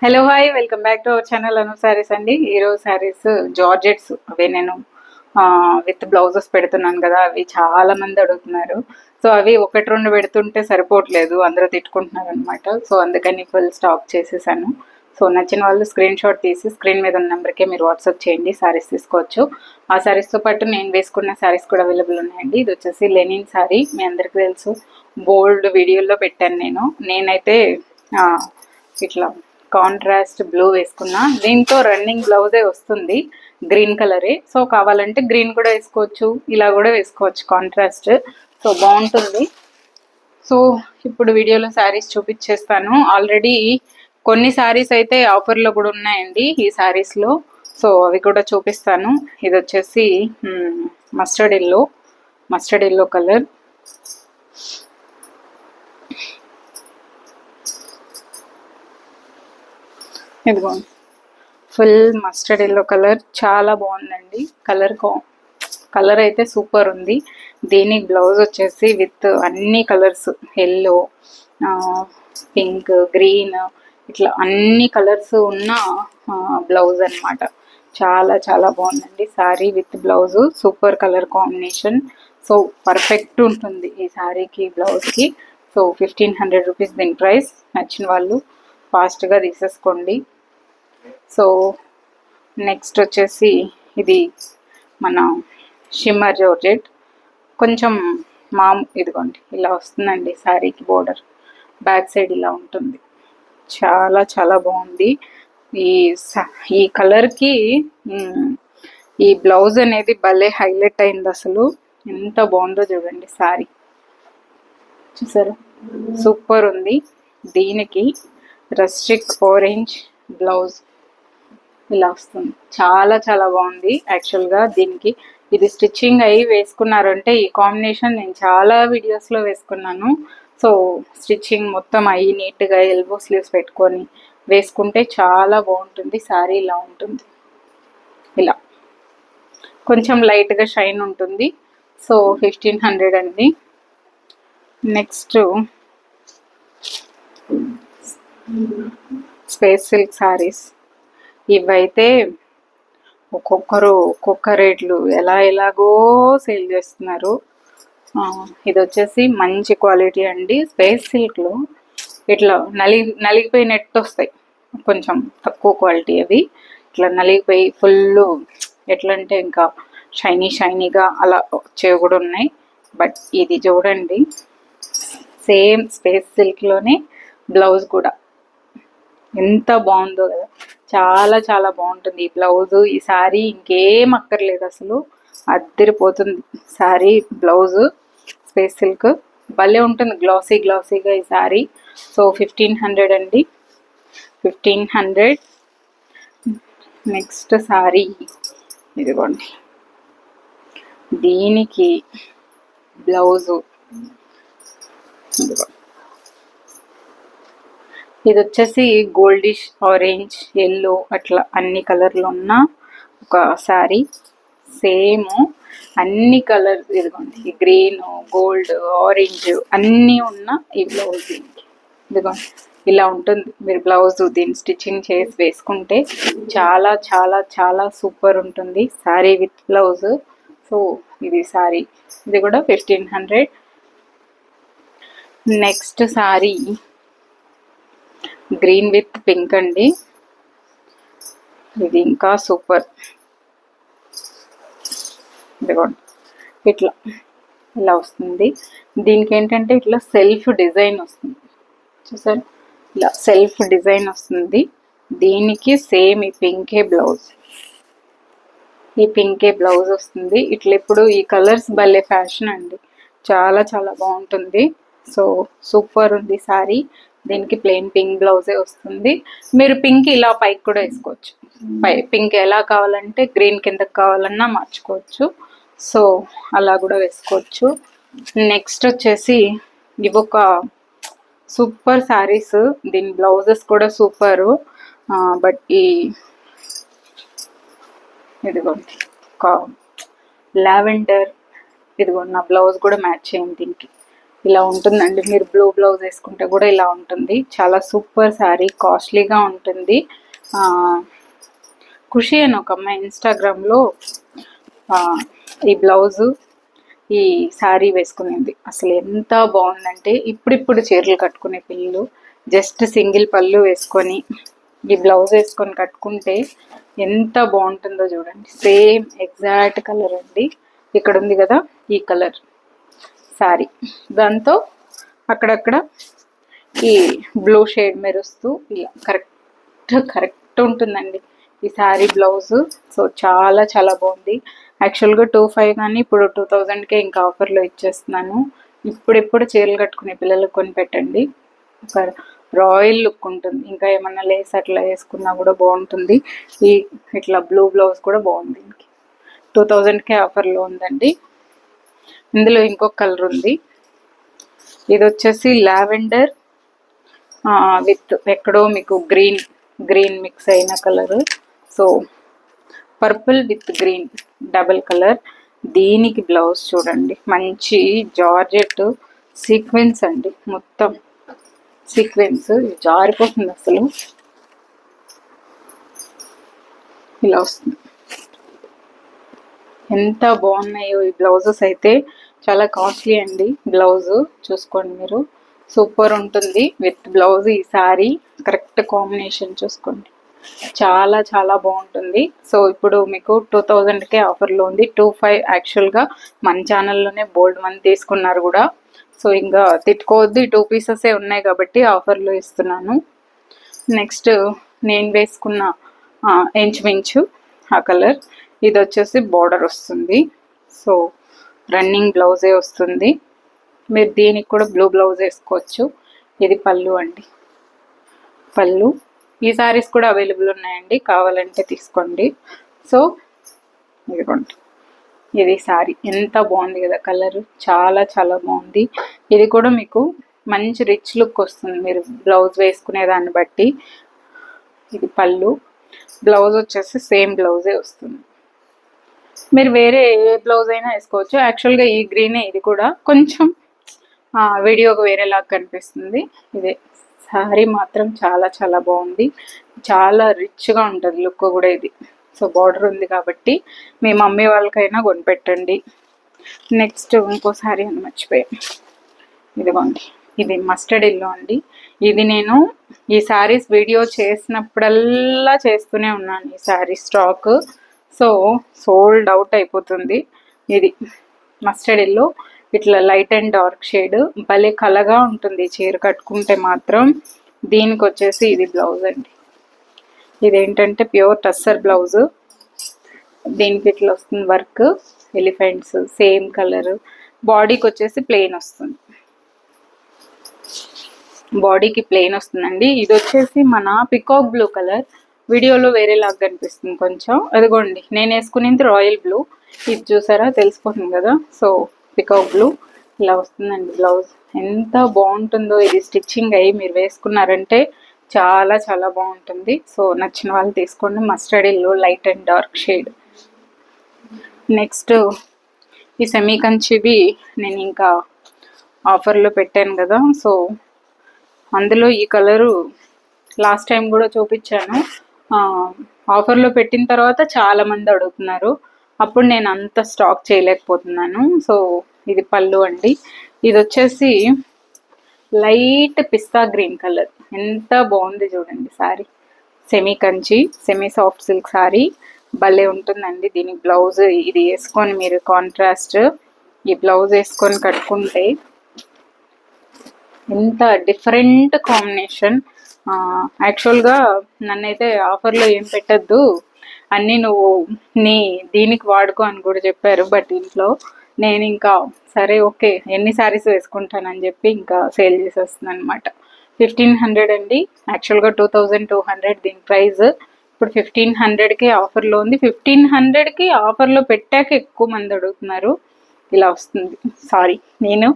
Hello hi welcome back to our channel Anu sarees అండి. ఈరోజు saris georgettes అవి నేను విత్ బ్లౌజెస్ పెడుతున్నాను కదా, అవి చాలా మంది అడుగుతున్నారు. సో అవి ఒకటి రెండు పెడుతుంటే సరిపోవట్లేదు, అందరూ తిట్టుకుంటున్నారు అనమాట. సో అందుకని ఫుల్ స్టాక్ చేసేసాను. సో నచ్చిన వాళ్ళు స్క్రీన్ షాట్ తీసి స్క్రీన్ మీద ఉన్న నెంబర్కే మీరు వాట్సాప్ చేయండి, సారీస్ తీసుకోవచ్చు. ఆ సారీస్తో పాటు నేను వేసుకున్న సారీస్ కూడా అవైలబుల్ ఉన్నాయండి. ఇది వచ్చేసి లెనిన్ సారీ, మీ అందరికీ తెలుసు, బోల్డ్ వీడియోలో పెట్టాను నేనైతే ఇట్లా కాంట్రాస్ట్ బ్లూ వేసుకున్నా. దీంతో రన్నింగ్ బ్లౌజే వస్తుంది, గ్రీన్ కలరే. సో కావాలంటే గ్రీన్ కూడా వేసుకోవచ్చు, ఇలా కూడా వేసుకోవచ్చు కాంట్రాస్ట్. సో బాగుంటుంది. సో ఇప్పుడు వీడియోలో శారీస్ చూపించేస్తాను. ఆల్రెడీ కొన్ని శారీస్ అయితే ఆఫర్లో కూడా ఉన్నాయండి ఈ శారీస్లో. సో అవి కూడా చూపిస్తాను. ఇది వచ్చేసి మస్టర్డ్ ఎల్లో కలర్. ఇదిగోండి, ఫుల్ మస్టర్డ్ ఎల్లో కలర్, చాలా బాగుందండి. కలర్ అయితే సూపర్ ఉంది. దీనికి బ్లౌజ్ వచ్చేసి విత్ అన్ని కలర్స్, ఎల్లో, పింక్, గ్రీన్, ఇట్లా అన్ని కలర్స్ ఉన్న బ్లౌజ్ అనమాట. చాలా చాలా బాగుందండి sari with blouse, super colour combination. So perfect ఉంటుంది ఈ శారీకి బ్లౌజ్కి. సో 1500 రూపీస్ దీని ప్రైస్. నచ్చిన వాళ్ళు ఫాస్ట్గా తీసేసుకోండి. సో నెక్స్ట్ వచ్చేసి ఇది మన షిమ్మర్ జార్జెట్. కొంచెం ఇదిగోండి ఇలా వస్తుందండి శారీకి బోర్డర్, బ్యాక్ సైడ్ ఇలా ఉంటుంది. చాలా చాలా బాగుంది. ఈ ఈ కలర్కి ఈ బ్లౌజ్ అనేది భలే హైలైట్ అయింది. అసలు ఎంత బాగుందో చూడండి శారీ, చూసారా, సూపర్ ఉంది. దీనికి రస్టిక్ ఆరెంజ్ బ్లౌజ్ ఇలా వస్తుంది. చాలా చాలా బాగుంది. యాక్చువల్గా దీనికి ఇది స్టిచ్చింగ్ అయ్యి వేసుకున్నారంటే ఈ కాంబినేషన్ నేను చాలా వీడియోస్లో వేసుకున్నాను. సో స్టిచ్చింగ్ మొత్తం అయ్యి నీట్గా ఎల్బో స్లీవ్స్ పెట్టుకొని వేసుకుంటే చాలా బాగుంటుంది. శారీ ఇలా ఉంటుంది, ఇలా కొంచెం లైట్గా షైన్ ఉంటుంది. సో 1500 అండి. Next space silk saris. ఇవైతే ఒక్కొక్క రేట్లు ఎలాగో సేల్ చేస్తున్నారు. ఇది వచ్చేసి మంచి క్వాలిటీ అండి. స్పేస్ సిల్క్లో ఇట్లా నలిగిపోయినట్టు వస్తాయి, కొంచెం తక్కువ క్వాలిటీ అవి. ఇట్లా నలిగిపోయి ఫుల్ ఎట్లా అంటే ఇంకా షైనీగా అలా వచ్చేవి కూడా ఉన్నాయి. బట్ ఇది చూడండి, సేమ్ స్పేస్ సిల్క్లోనే బ్లౌజ్ కూడా ఎంత బాగుందో కదా, చాలా చాలా బాగుంటుంది ఈ బ్లౌజు. ఈ శారీ ఇంకేం అక్కర్లేదు, అసలు అద్దరిపోతుంది శారీ బ్లౌజు. స్పేస్ సిల్క్ భలే ఉంటుంది, గ్లాసీగా ఈ శారీ. సో 1500 అండి, 1500. నెక్స్ట్ శారీ ఇదిగోండి, దీనికి బ్లౌజు ఇదిగో, ఇది వచ్చేసి గోల్డిష్ ఆరెంజ్ ఎల్లో అట్లా అన్ని కలర్లు ఉన్న ఒక శారీ. సేమ్ అన్ని కలర్స్ ఇదిగోండి, గ్రీన్, గోల్డ్, ఆరెంజ్ అన్నీ ఉన్న ఈ బ్లౌజ్ దీనికి ఇదిగోండి ఇలా ఉంటుంది. మీరు బ్లౌజ్ దీన్ని స్టిచ్చింగ్ చేసి వేసుకుంటే చాలా చాలా చాలా సూపర్ ఉంటుంది శారీ విత్ బ్లౌజ్. సో ఇది శారీ, ఇది కూడా 1500. Next sari green with pink అండి. ఇది ఇంకా సూపర్. ఇదిగోండి ఇలా వస్తుంది. దీనికి ఏంటంటే ఇట్లా సెల్ఫ్ డిజైన్ వస్తుంది, చూసారు, ఇలా సెల్ఫ్ డిజైన్ వస్తుంది. దీనికి సేమ్ ఈ పింకే బ్లౌజ్ వస్తుంది. ఇట్లా ఇప్పుడు ఈ కలర్స్ భలే ఫ్యాషన్ అండి, చాలా చాలా బాగుంటుంది. సో సూపర్ ఉంది శారీ. దీనికి ప్లెయిన్ పింక్ బ్లౌజే వస్తుంది. మీరు పింక్ ఇలా పైకి కూడా వేసుకోవచ్చు, పింక్ ఎలా కావాలంటే గ్రీన్ కిందకి కావాలన్నా మార్చుకోవచ్చు. సో అలా కూడా వేసుకోవచ్చు. నెక్స్ట్ వచ్చేసి ఇవి ఒక సూపర్ శారీస్, దీని బ్లౌజెస్ కూడా సూపరు. బట్ ఇదిగోండి లావెండర్, ఇదిగోండి నా బ్లౌజ్ కూడా మ్యాచ్ చేయండి దీనికి. ఇలా ఉంటుందండి. మీరు బ్లూ బ్లౌజ్ వేసుకుంటే కూడా ఇలా ఉంటుంది. చాలా సూపర్ శారీ, కాస్ట్లీగా ఉంటుంది. ఖుషి అని ఒక అమ్మాయి ఇన్స్టాగ్రామ్లో ఈ బ్లౌజు ఈ శారీ వేసుకునేది. అసలు ఎంత బాగుందంటే ఇప్పుడిప్పుడు చీరలు కట్టుకునే పిల్లలు జస్ట్ సింగిల్ పళ్ళు వేసుకొని ఈ బ్లౌజ్ వేసుకొని కట్టుకుంటే ఎంత బాగుంటుందో చూడండి. సేమ్ ఎగ్జాక్ట్ కలర్ అండి. ఇక్కడ ఉంది కదా ఈ కలర్ శారీ, దాంతో అక్కడక్కడ ఈ బ్లూ షేడ్ మెరుస్తూ ఇలా కరెక్ట్ ఉంటుందండి ఈ శారీ బ్లౌజు. సో చాలా చాలా బాగుంది. యాక్చువల్గా 2500 కానీ ఇప్పుడు 2000కే ఇంకా ఆఫర్లో ఇచ్చేస్తున్నాను. ఇప్పుడెప్పుడు చీరలు కట్టుకునే పిల్లలకు కొని పెట్టండి. ఒక రాయల్ లుక్ ఉంటుంది. ఇంకా ఏమన్నా లేస్ అట్లా వేసుకున్నా కూడా బాగుంటుంది. ఈ ఇట్లా బ్లూ బ్లౌజ్ కూడా బాగుంది. 2000కే ఆఫర్లో ఉందండి. ఇందులో ఇంకొక కలర్ ఉంది. ఇది వచ్చేసి లావెండర్ విత్ ఎక్కడో మీకు గ్రీన్ మిక్స్ అయిన colour. So purple with green double colour. దీనికి బ్లౌజ్ చూడండి, మంచి జార్జెట్ సీక్వెన్స్ అండి. మొత్తం సీక్వెన్స్ జారిపోతుంది అసలు. ఇలా వస్తుంది. ఎంత బాగున్నాయో ఈ బ్లౌజెస్ అయితే. చాలా కాస్ట్లీ అండి బ్లౌజు. చూసుకోండి మీరు, సూపర్ ఉంటుంది విత్ బ్లౌజ్. ఈ శారీ కరెక్ట్ కాంబినేషన్ చూసుకోండి, చాలా చాలా బాగుంటుంది. సో ఇప్పుడు మీకు 2000కే ఆఫర్లో ఉంది. 2500 యాక్చువల్గా మన ఛానల్లోనే బోల్డ్ మంది తీసుకున్నారు కూడా. సో ఇంకా తిట్టుకోవద్దు, 2 పీసెసే ఉన్నాయి కాబట్టి ఆఫర్లో ఇస్తున్నాను. నెక్స్ట్ నేను వేసుకున్న ఇంచుమించు ఆ కలర్. ఇది వచ్చేసి బార్డర్ వస్తుంది. సో రన్నింగ్ బ్లౌజే వస్తుంది. మీరు దీనికి కూడా బ్లూ బ్లౌజ్ వేసుకోవచ్చు. ఇది పళ్ళు అండి. పళ్ళు. ఈ శారీస్ కూడా అవైలబుల్ ఉన్నాయండి, కావాలంటే తీసుకోండి. సో ఇదిగోండి, ఇది శారీ. ఎంత బాగుంది కదా కలర్, చాలా చాలా బాగుంది. ఇది కూడా మీకు మంచి రిచ్ లుక్ వస్తుంది మీరు బ్లౌజ్ వేసుకునే దాన్ని బట్టి. ఇది పళ్ళు. బ్లౌజ్ వచ్చేసి సేమ్ బ్లౌజే వస్తుంది. మీరు వేరే ఏ బ్లౌజ్ అయినా వేసుకోవచ్చు. యాక్చువల్గా ఈ గ్రీనే, ఇది కూడా కొంచెం వీడియోకి వేరేలాగా కనిపిస్తుంది. ఇదే శారీ మాత్రం చాలా చాలా బాగుంది. చాలా రిచ్గా ఉంటుంది లుక్ కూడా ఇది. సో బార్డర్ ఉంది కాబట్టి మీ మమ్మీ వాళ్ళకైనా కొనిపెట్టండి. నెక్స్ట్ ఇంకో శారీ అని మర్చిపోయాం. ఇదిగోండి, ఇది మస్టర్డ్ ఎల్లో అండి. ఇది నేను ఈ శారీస్ వీడియో చేసినప్పుడల్లా చేస్తూనే ఉన్నాను ఈ sari stock. So sold out అయిపోతుంది. ఇది మస్టర్డ్ ఎల్లో, ఇట్లా లైట్ అండ్ డార్క్ షేడ్, భలే కలగా ఉంటుంది చీర కట్టుకుంటే మాత్రం. దీనికి వచ్చేసి ఇది బ్లౌజ్ అండి. ఇదేంటంటే ప్యూర్ టస్సర్ బ్లౌజ్. దీనికి ఇట్లా వస్తుంది వర్క్, ఎలిఫెంట్స్ సేమ్ కలర్. బాడీకి వచ్చేసి ప్లెయిన్ వస్తుంది. బాడీకి ప్లెయిన్ వస్తుందండి. ఇది వచ్చేసి మన పికాక్ బ్లూ కలర్. వీడియోలో వేరేలాగా కనిపిస్తుంది కొంచెం. అదిగోండి నేను వేసుకునేది రాయల్ బ్లూ. ఇది చూసారా, తెలిసిపోతుంది కదా. సో పికాక్ బ్లూ ఇలా వస్తుందండి బ్లౌజ్. ఎంత బాగుంటుందో ఇది. స్టిచ్చింగ్ అయ్యి మీరు వేసుకున్నారంటే చాలా చాలా బాగుంటుంది. సో నచ్చిన వాళ్ళు తీసుకోండి. Mustard yellow light and dark shade. Next ఈ సెమీ కంచివి నేను ఇంకా ఆఫర్లో పెట్టాను కదా. సో అందులో ఈ కలరు లాస్ట్ టైం కూడా చూపించాను. ఆఫర్లో పెట్టిన తర్వాత చాలామంది అడుగుతున్నారు. అప్పుడు నేను అంత స్టాక్ చేయలేకపోతున్నాను. సో ఇది పళ్ళు అండి. ఇది వచ్చేసి లైట్ పిస్తా గ్రీన్ కలర్. ఎంత బాగుంది చూడండి sari. Semi Kanchi, semi soft silk sari. భలే ఉంటుందండి. దీనికి బ్లౌజ్ ఇది వేసుకొని మీరు కాంట్రాస్ట్ ఈ బ్లౌజ్ వేసుకొని కట్టుకుంటే ఎంత డిఫరెంట్ కాంబినేషన్. యాక్చువల్గా నన్నైతే ఆఫర్లో ఏం పెట్టద్దు, అన్నీ నువ్వు దీనికి వాడుకో అని కూడా చెప్పారు. బట్ ఇంట్లో నేను ఇంకా సరే ఓకే ఎన్ని శారీస్ వేసుకుంటానని చెప్పి ఇంకా సేల్ చేసేస్తున్నాను అనమాట. 1500 అండి. యాక్చువల్గా 2200 దీని ప్రైస్. ఇప్పుడు 1500కే ఆఫర్లో ఉంది. 1500కి ఆఫర్లో పెట్టాక ఎక్కువ మంది అడుగుతున్నారు. ఇలా వస్తుంది. సారీ, నేను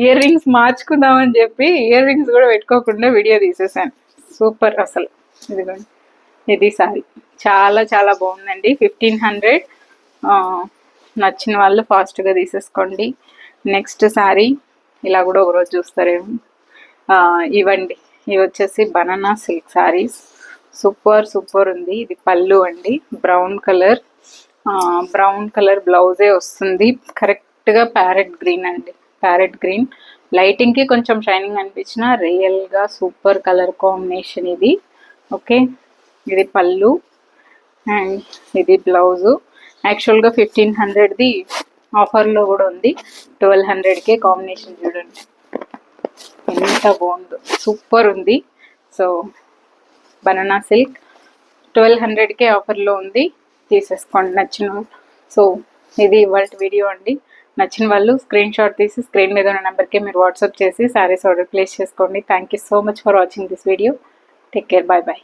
ఇయర్ రింగ్స్ మార్చుకుందామని చెప్పి ఇయర్ రింగ్స్ కూడా పెట్టుకోకుండా వీడియో తీసేసాను. సూపర్ అసలు. ఇదిగోండి, ఇది సారీ. చాలా చాలా బాగుందండి. 1500. నచ్చిన వాళ్ళు ఫాస్ట్గా తీసేసుకోండి. నెక్స్ట్ శారీ ఇలా కూడా ఒకరోజు చూస్తారేమో. ఇవండి, ఇవి వచ్చేసి బనానా సిల్క్ శారీస్. సూపర్ ఉంది. ఇది పళ్ళు అండి, బ్రౌన్ కలర్ బ్లౌజే వస్తుంది. కరెక్ట్గా ప్యారెట్ గ్రీన్ అండి, ప్యారెట్ గ్రీన్. లైటింగ్కి కొంచెం షైనింగ్ అనిపించిన రియల్గా సూపర్ కలర్ కాంబినేషన్ ఇది. ఓకే, ఇది పళ్ళు అండ్ ఇది బ్లౌజు. యాక్చువల్గా 1500ది ఆఫర్లో కూడా ఉంది. 1200కే కాంబినేషన్ చూడండి ఎంత బాగుందో, సూపర్ ఉంది. సో బనానా సిల్క్ 1200కే ఆఫర్లో ఉంది, తీసేసుకోండి నచ్చిన. సో ఇది ఇవాళ వీడియో అండి. నచ్చిన వాళ్ళు స్క్రీన్ షాట్ తీసి స్క్రీన్ మీద ఉన్న నెంబర్కి మీరు వాట్సాప్ చేసి శారీస్ ఆర్డర్ ప్లేస్ చేసుకోండి. Thank you so much for watching this video. Take care, bye bye.